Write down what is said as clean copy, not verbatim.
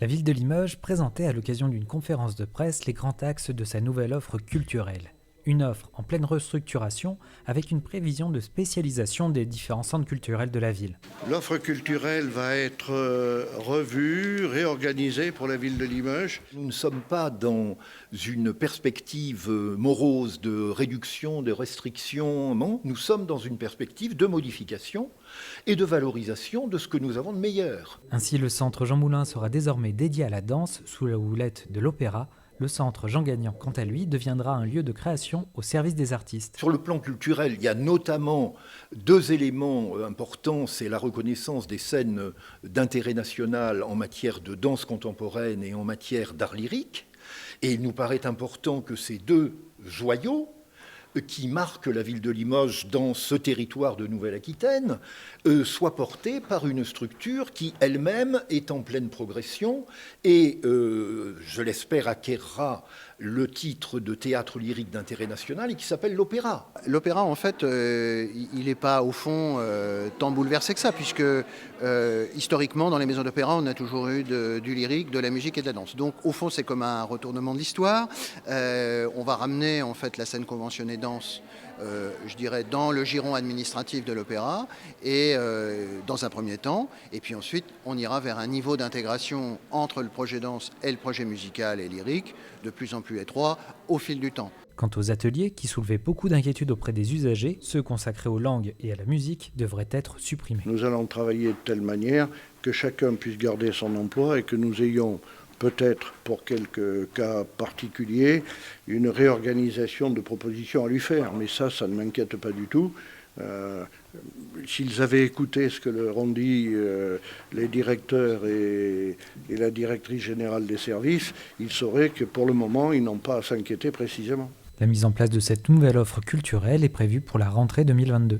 La ville de Limoges présentait à l'occasion d'une conférence de presse les grands axes de sa nouvelle offre culturelle. Une offre en pleine restructuration avec une prévision de spécialisation des différents centres culturels de la ville. L'offre culturelle va être revue, réorganisée pour la ville de Limoges. Nous ne sommes pas dans une perspective morose de réduction, de restriction, non. Nous sommes dans une perspective de modification et de valorisation de ce que nous avons de meilleur. Ainsi, le centre Jean Moulin sera désormais dédié à la danse sous la houlette de l'opéra. Le centre Jean Gagnan, quant à lui, deviendra un lieu de création au service des artistes. Sur le plan culturel, il y a notamment deux éléments importants. C'est la reconnaissance des scènes d'intérêt national en matière de danse contemporaine et en matière d'art lyrique. Et il nous paraît important que ces deux joyaux qui marquent la ville de Limoges dans ce territoire de Nouvelle-Aquitaine, soit portée par une structure qui elle-même est en pleine progression et, je l'espère, acquérera le titre de théâtre lyrique d'intérêt national et qui s'appelle l'Opéra. L'opéra, en fait, il n'est pas, au fond, tant bouleversé que ça, puisque historiquement, dans les maisons d'opéra, on a toujours eu du lyrique, de la musique et de la danse. Donc, au fond, c'est comme un retournement de l'histoire. On va ramener, en fait, la scène conventionnée danse, je dirais, dans le giron administratif de l'opéra, et dans un premier temps. Et puis ensuite, on ira vers un niveau d'intégration entre le projet danse et le projet musical et lyrique, de plus en plus étroit au fil du temps. Quant aux ateliers, qui soulevaient beaucoup d'inquiétudes auprès des usagers, ceux consacrés aux langues et à la musique devraient être supprimés. Nous allons travailler de telle manière que chacun puisse garder son emploi et que nous ayons peut-être, pour quelques cas particuliers, une réorganisation de propositions à lui faire. Mais ça ne m'inquiète pas du tout. S'ils avaient écouté ce que leur ont dit les directeurs et la directrice générale des services, ils sauraient que pour le moment, ils n'ont pas à s'inquiéter précisément. La mise en place de cette nouvelle offre culturelle est prévue pour la rentrée 2022.